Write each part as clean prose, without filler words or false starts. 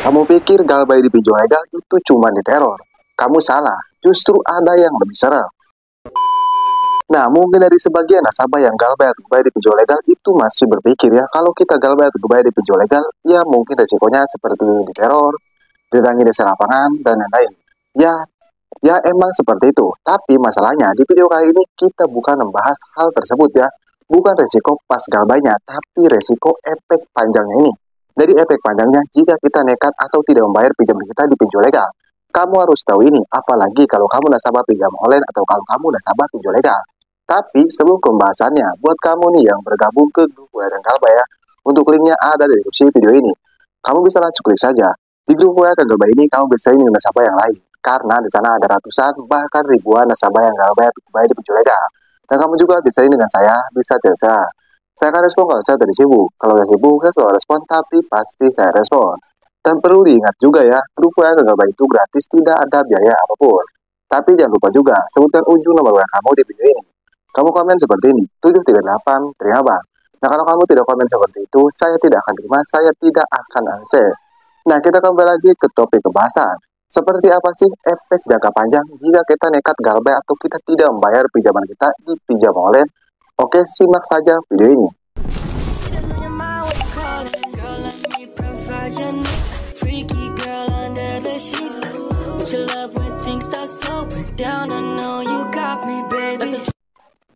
Kamu pikir galbay di pinjol legal itu cuma diteror? Kamu salah, justru ada yang lebih serem. Nah, mungkin dari sebagian nasabah yang galbay atau galbay di pinjol legal itu masih berpikir ya, kalau kita galbay atau galbay di pinjol legal, ya mungkin resikonya seperti diteror, didatangi desa lapangan, dan lain-lain. Ya emang seperti itu. Tapi masalahnya di video kali ini kita bukan membahas hal tersebut ya. Bukan resiko pas galbaynya, tapi resiko efek panjangnya ini. Jadi efek panjangnya jika kita nekat atau tidak membayar pinjaman kita di pinjol legal. Kamu harus tahu ini, apalagi kalau kamu nasabah pinjam online atau kalau kamu nasabah pinjol legal. Tapi sebelum pembahasannya, buat kamu nih yang bergabung ke grup WA dan Galbay ya, untuk linknya ada di deskripsi video ini. Kamu bisa langsung klik saja. Di grup WA dan Galbay ini kamu bisa ini nasabah yang lain. Karena di sana ada ratusan bahkan ribuan nasabah yang Galbay di pinjol legal. Dan kamu juga bisa ini dengan saya, bisa chat saya akan respon kalau saya tadi sibuk. Kalau nggak sibuk, saya selalu respon, tapi pasti saya respon. Dan perlu diingat juga ya, grup WA dan Galbay itu gratis, tidak ada biaya apapun. Tapi jangan lupa juga, sebutkan ujung nomor WA kamu di video ini. Kamu komen seperti ini, 738, terima bang. Nah kalau kamu tidak komen seperti itu, saya tidak akan terima, saya tidak akan answer. Nah kita kembali lagi ke topik pembahasan. Seperti apa sih efek jangka panjang jika kita nekat galbay atau kita tidak membayar pinjaman kita di pinjam online? Oke, simak saja video ini.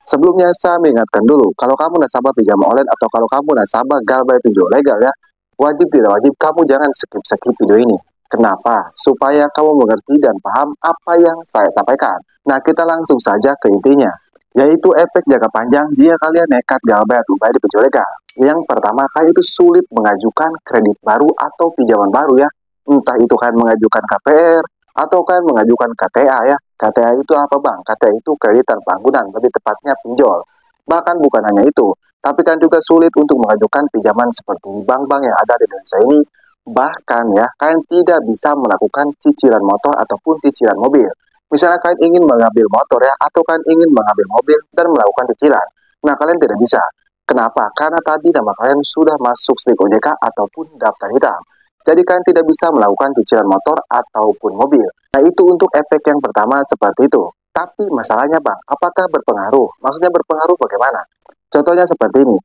Sebelumnya saya mengingatkan dulu, kalau kamu nasabah pinjaman online atau kalau kamu nasabah galbay pinjol legal ya, wajib tidak wajib kamu jangan skip video ini. Kenapa? Supaya kamu mengerti dan paham apa yang saya sampaikan. Nah, kita langsung saja ke intinya, yaitu efek jangka panjang jika kalian nekat galbay atau galbay di pinjol legal. Yang pertama, kalian itu sulit mengajukan kredit baru atau pinjaman baru ya. Entah itu kan mengajukan KPR atau kan mengajukan KTA ya. KTA itu apa bang? KTA itu kredit tanpa anggunan, lebih tepatnya pinjol. Bahkan bukan hanya itu, tapi kan juga sulit untuk mengajukan pinjaman seperti bank-bank yang ada di Indonesia ini. Bahkan ya, kalian tidak bisa melakukan cicilan motor ataupun cicilan mobil. Misalnya kalian ingin mengambil motor ya, atau kalian ingin mengambil mobil dan melakukan cicilan. Nah, kalian tidak bisa. Kenapa? Karena tadi nama kalian sudah masuk SLIK OJK ataupun daftar hitam. Jadi kalian tidak bisa melakukan cicilan motor ataupun mobil. Nah, itu untuk efek yang pertama seperti itu. Tapi masalahnya bang, apakah berpengaruh? Maksudnya berpengaruh bagaimana? Contohnya seperti ini.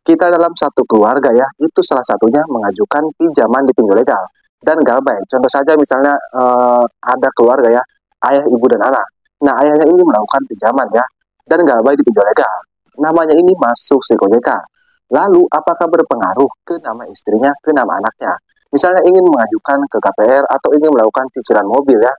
Kita dalam satu keluarga ya, itu salah satunya mengajukan pinjaman di pinjol legal dan galbay. Contoh saja misalnya ada keluarga ya, ayah, ibu, dan anak. Nah, ayahnya ini melakukan pinjaman ya, dan galbay di pinjol legal. Namanya ini masuk SLIK OJK. Lalu, apakah berpengaruh ke nama istrinya, ke nama anaknya? Misalnya ingin mengajukan ke KPR atau ingin melakukan cicilan mobil ya,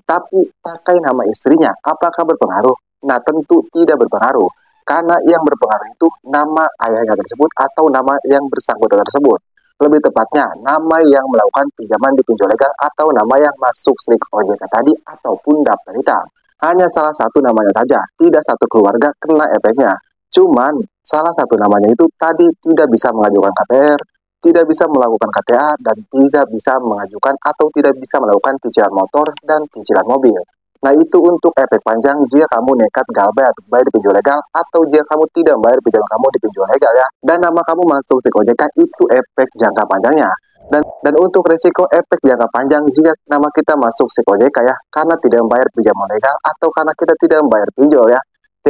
tapi pakai nama istrinya, apakah berpengaruh? Nah, tentu tidak berpengaruh. Karena yang berpengaruh itu nama ayahnya tersebut atau nama yang bersangkutan tersebut. Lebih tepatnya, nama yang melakukan pinjaman di pinjol legal atau nama yang masuk SLIK OJK tadi ataupun daftar hitam. Hanya salah satu namanya saja, tidak satu keluarga kena efeknya. Cuman, salah satu namanya itu tadi tidak bisa mengajukan KPR, tidak bisa melakukan KTA, dan tidak bisa mengajukan atau tidak bisa melakukan cicilan motor dan cicilan mobil. Nah, itu untuk efek panjang jika kamu nekat galbay atau bayar di pinjol legal atau jika kamu tidak membayar pinjaman kamu di pinjol legal ya. Dan nama kamu masuk SLIK OJK itu efek jangka panjangnya. Dan untuk resiko efek jangka panjang jika nama kita masuk SLIK OJK ya, karena tidak membayar pinjaman legal atau karena kita tidak membayar pinjol ya,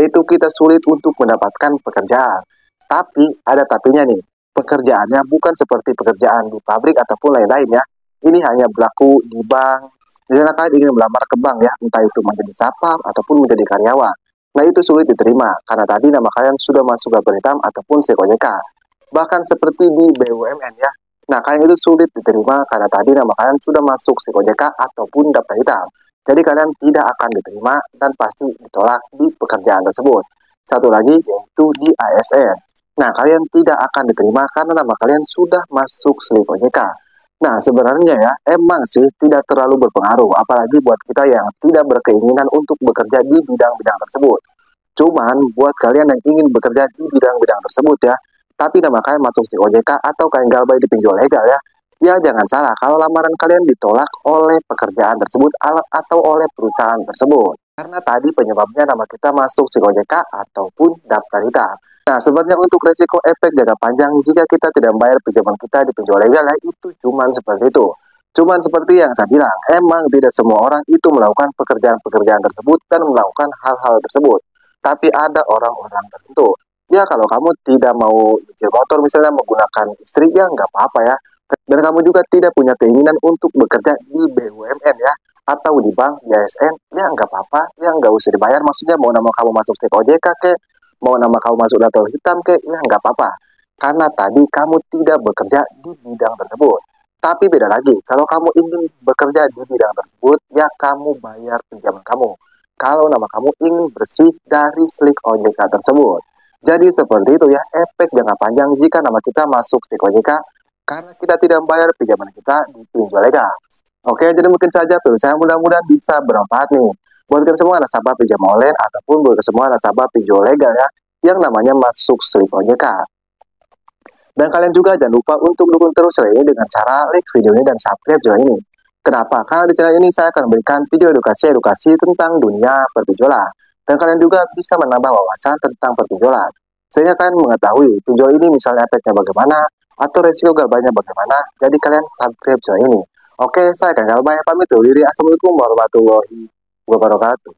yaitu kita sulit untuk mendapatkan pekerjaan. Tapi ada tapinya nih, pekerjaannya bukan seperti pekerjaan di pabrik ataupun lain-lain ya. Ini hanya berlaku di bank. Misalnya kalian ingin melamar ke bank ya, entah itu menjadi satpam ataupun menjadi karyawan. Nah, itu sulit diterima karena tadi nama kalian sudah masuk daftar hitam ataupun SLIK OJK. Bahkan seperti di BUMN ya. Nah, kalian itu sulit diterima karena tadi nama kalian sudah masuk SLIK OJK ataupun daftar hitam. Jadi kalian tidak akan diterima dan pasti ditolak di pekerjaan tersebut. Satu lagi yaitu di ASN. Nah, kalian tidak akan diterima karena nama kalian sudah masuk SLIK OJK. Nah, sebenarnya ya, emang sih tidak terlalu berpengaruh, apalagi buat kita yang tidak berkeinginan untuk bekerja di bidang-bidang tersebut. Cuman, buat kalian yang ingin bekerja di bidang-bidang tersebut ya, tapi nama kalian masuk SLIK OJK atau kalian galbay di pinjol legal ya jangan salah kalau lamaran kalian ditolak oleh pekerjaan tersebut atau oleh perusahaan tersebut. Karena tadi penyebabnya nama kita masuk SLIK OJK ataupun daftar hitam. Nah, sebenarnya untuk resiko efek jangka panjang jika kita tidak membayar pinjaman kita di pinjol legal ya, itu cuma seperti itu. Cuman seperti yang saya bilang, emang tidak semua orang itu melakukan pekerjaan-pekerjaan tersebut dan melakukan hal-hal tersebut. Tapi ada orang-orang tertentu. Ya kalau kamu tidak mau nyicil motor misalnya menggunakan istri, ya nggak apa-apa ya. Dan kamu juga tidak punya keinginan untuk bekerja di BUMN ya, atau di bank, di ASN, ya nggak apa-apa, ya nggak usah dibayar. Maksudnya mau nama kamu masuk stek OJK ke, mau nama kamu masuk daftar hitam ke, ya nggak apa-apa. Karena tadi kamu tidak bekerja di bidang tersebut. Tapi beda lagi, kalau kamu ingin bekerja di bidang tersebut, ya kamu bayar pinjaman kamu. Kalau nama kamu ingin bersih dari slip OJK tersebut. Jadi seperti itu ya, efek jangka panjang jika nama kita masuk slip OJK karena kita tidak membayar pinjaman kita di pinjol legal. Oke, jadi mungkin saja film saya mudah-mudahan bisa bermanfaat nih. Buat kalian semua nasabah pinjam online ataupun buat semua nasabah pinjol legal ya, yang namanya masuk slip OJK. Dan kalian juga jangan lupa untuk dukung terus channel ini dengan cara like video ini dan subscribe channel ini. Kenapa? Karena di channel ini saya akan memberikan video edukasi tentang dunia perpinjolan. Dan kalian juga bisa menambah wawasan tentang perpinjolan. Sehingga kalian mengetahui pinjol ini misalnya efeknya bagaimana, atau resiko gabahnya bagaimana. Jadi kalian subscribe channel ini. Oke, saya akan pamit dulu diri. Assalamualaikum warahmatullahi wabarakatuh.